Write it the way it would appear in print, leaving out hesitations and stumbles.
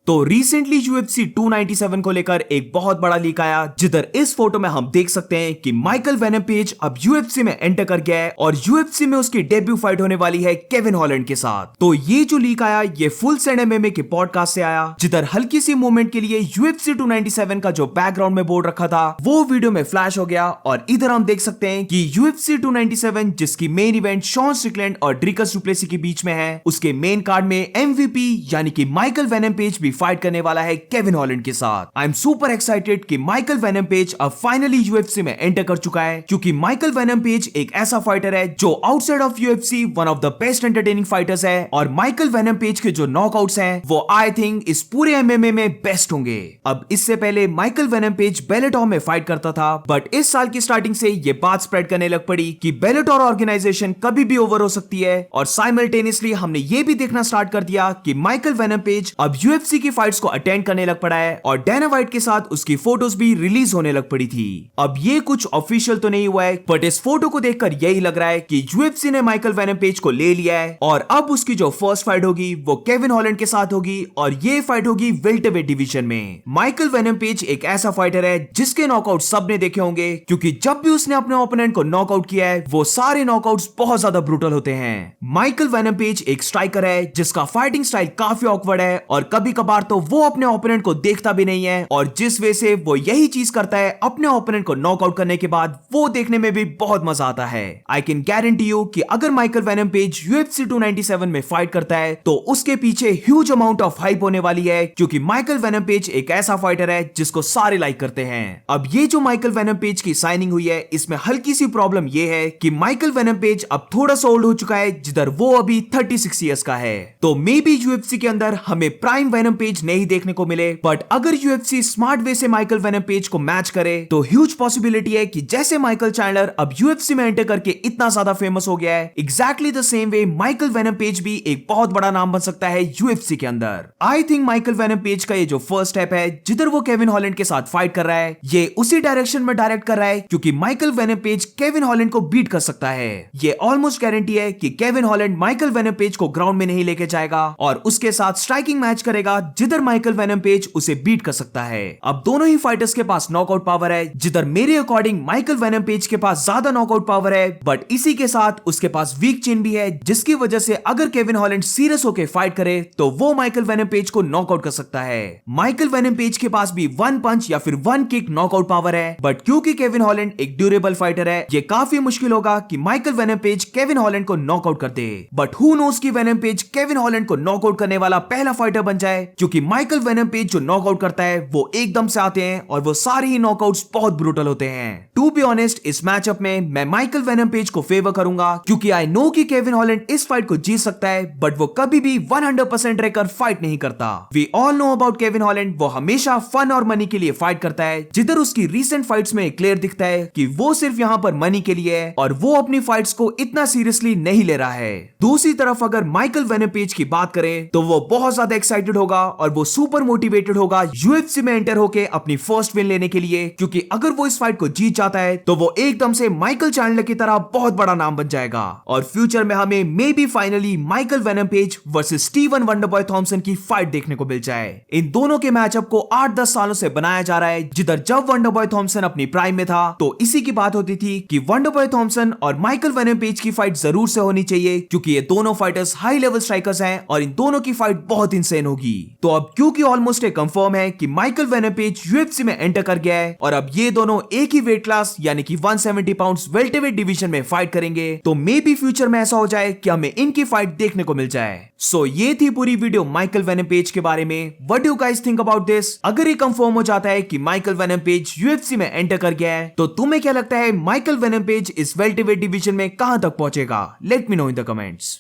तो recently UFC 297 को लेकर एक बहुत बड़ा लीक आया, जिधर इस फोटो में हम देख सकते हैं कि माइकल वेनम पेज अब यूएफसी में एंटर कर गया है और यूएफसी में उसकी डेब्यू फाइट होने वाली है केविन हॉलैंड के साथ। तो ये जो लीक आया ये फुल सेंड एमएमए के पॉडकास्ट से आया, जिधर हल्की सी मूवमेंट के लिए यूएफसी 297 का जो बैकग्राउंड में बोर्ड रखा था वो वीडियो में फ्लैश हो गया और इधर हम देख सकते हैं कि यूएफसी 297 जिसकी मेन इवेंट शॉन स्ट्रिकलैंड और ड्रिकस डुप्लेसी के बीच में है, उसके मेन कार्ड में एमवीपी यानी कि माइकल वेनम पेज भी फाइट करने वाला है केविन हॉलैंड के साथ। आई एम सुपर एक्साइटेड कि माइकल वेनम पेज अब फाइनली यूएफसी में एंटर कर चुका है, क्योंकि माइकल वेनम पेज एक ऐसा फाइटर है जो outside of UFC one of the best entertaining fighters है और माइकल वेनम पेज के जो नॉकआउट्स हैं वो आई थिंक इस पूरे एमएमए में बेस्ट होंगे। अब इससे पहले माइकल वेनम पेज बेलेटोर में फाइट करता था, बट इस साल की स्टार्टिंग से ये बात स्प्रेड करने लग पड़ी कि बेलेटोर ऑर्गेनाइजेशन कभी भी ओवर हो सकती है और साइमल्टेनियसली हमने ये भी देखना स्टार्ट कर दिया कि माइकल वेनम पेज अब यूएफसी की फाइट्स को अटेंड करने लग पड़ा है और डैना वाइट के साथ उसकी फोटोज भी रिलीज होने लग पड़ी थी। अब ये कुछ ऑफिशियल तो नहीं हुआ है, बट इस फोटो को देखकर यही लग रहा है कि यूएफसी ने माइकल वेनम पेज को ले लिया है और अब उसकी जो फर्स्ट फाइट होगी वो केविन हॉलैंड के साथ होगी और ये फाइट होगी वेल्टरवेट डिवीजन में। माइकल वेनम पेज एक ऐसा फाइटर है जिसके नॉकआउट सबने देखे होंगे, क्योंकि जब भी उसने अपने ओपोनेंट को नॉकआउट किया है वो सारे नॉकआउट्स बहुत ज्यादा ब्रूटल होते हैं। माइकल वेनम पेज एक स्ट्राइकर है जिसका फाइटिंग स्टाइल काफी ऑकवर्ड है और कभी कभार तो वो अपने ओपोनेंट को देखता भी नहीं है और जिस वजह से वो यही चीज करता है अपने ओपोनेंट को नॉकआउट करने के बाद वो देखने में भी बहुत मजा आता है। आई कैन गारंटी यू कि अगर माइकल वेनम पेज यूएफसी 297 में फाइट करता है तो उसके पीछे ह्यूज अमाउंट ऑफ हाइप होने वाली है, क्योंकि माइकल वेनम पेज एक ऐसा फाइटर है जिसको सारे लाइक करते हैं। अब ये जो माइकल वेनम पेज की साइनिंग हुई है इसमें हल्की सी प्रॉब्लम ये है कि माइकल वेनम पेज अब थोड़ा सा ओल्ड हो चुका है, जिधर वो अभी 36 इयर्स का है। तो मे बी यूएफसी के अंदर हमें प्राइम वेनम पेज नहीं देखने को मिले, बट अगर यूएफसी स्मार्ट वे से माइकल वेनम पेज को मैच करे तो ह्यूज पॉसिबिलिटी है कि जैसे माइकल चैंडलर अब यूएफसी में एंटर करके इतना ज्यादा फेमस हो गया है, exactly the same way Michael Venom page भी एक बहुत बड़ा नाम बन सकता है यूएफसी के अंदर। I think Michael Venom page का ये जो फर्स्ट स्टेप है जिधर वो केविन हॉलैंड के साथ फाइट कर रहा है ये उसी डायरेक्शन में डायरेक्ट कर रहा है, क्योंकि Michael Venom page Kevin Holland को बीट कर सकता है। ये ऑलमोस्ट गारंटी है कि Kevin Holland Michael Venom page को ग्राउंड में नहीं लेके जाएगा और उसके साथ स्ट्राइकिंग मैच करेगा जिधर माइकल वेनम पेज उसे बीट कर सकता है। अब दोनों ही फाइटर्स के पास नॉकआउट पावर है, जिधर मेरे अकॉर्डिंग माइकल वेनम पेज के पास ज्यादा नॉकआउट पावर है, बट इसी के साथ उसके पास वीक चेन भी है, जिसकी वजह से अगर केविन हॉलैंड सीरियस होकर फाइट करे तो वो माइकल वेनम पेज को नॉकआउट कर सकता है। माइकल वेनम पेज के पास भी वन पंच या फिर वन किक नॉकआउट पावर है, बट क्योंकि केविन हॉलैंड एक ड्यूरेबल फाइटर है ये काफी मुश्किल होगा कि Michael Venom page Kevin Holland को नॉकआउट कर दे। बट हु नोस कि वेनम पेज केविन हॉलैंड को नॉकआउट करने वाला पहला फाइटर बन जाए, क्योंकि माइकल वेनम पेज जो नॉकआउट करता है वो एकदम से आते हैं और वो सारे ही नॉकआउट्स बहुत ब्रूटल होते हैं। टू बी ऑनेस्ट इस मैचअप में मैं माइकल वेनम पेज को फेवर करूंगा, क्योंकि आई नो कि केविन हॉलैंड इस फाइट को जीत सकता है, बट वो कभी भी 100% रहकर फाइट नहीं करता। We all know about Kevin Holland, वो हमेशा फन और मनी के लिए फाइट करता है, जिधर उसकी रीसेंट फाइट्स में क्लियर दिखता है कि वो सिर्फ यहाँ पर मनी के लिए है और वो अपनी फाइट्स को इतना सीरियसली नहीं ले रहा है। दूसरी तरफ अगर माइकल वेनम पेज की बात करें तो वो बहुत ज्यादा एक्साइटेड होगा और वो सुपर मोटिवेटेड होगा यूएफसी में एंटर होके अपनी फर्स्ट विन लेने के लिए, क्योंकि अगर वो इस फाइट को जीत जाता है तो वो एकदम से माइकल चैंडलर की तरह बहुत बड़ा नाम बन जाएगा और फ्यूचर में हमें maybe finally Michael Venom Page versus Stephen Wonderboy Thompson की फाइट देखने को मिल जाए। इन दोनों के मैचअप को 8-10 सालों से बनाया जा रहा है, जिधर जब वंडरबॉय थॉमसन अपनी प्राइम में था तो इसी की बात होती थी कि वंडरबॉय थॉमसन और माइकल वेनम पेज की फाइट जरूर से होनी चाहिए, क्योंकि ये दोनों फाइटर्स हाई लेवल स्ट्राइकर्स हैं और इन दोनों की फाइट बहुत इंसेन होगी। तो अब क्योंकि ऑलमोस्ट एक कंफर्म है कि माइकल वेनम पेज यूएफसी में एंटर कर गया है और अब ये दोनों एक ही वेट क्लास यानी कि 170 पाउंड्स वेल्टरवेट डिवीजन में फाइट करेंगे, तो मे बी फ्यूचर में ऐसा हो जाए कि हमें इनकी फाइट देखने को मिल जाए। सो ये थी पूरी वीडियो माइकल वेनम पेज के बारे में। What do you guys think about this? अगर ये कंफर्म हो जाता है कि माइकल वेनम पेज यूएफसी में एंटर कर गया है तो तुम्हें क्या लगता है माइकल वेनम पेज इस वेल्टरवेट डिवीजन में कहां तक पहुंचेगा? Let me know in the comments.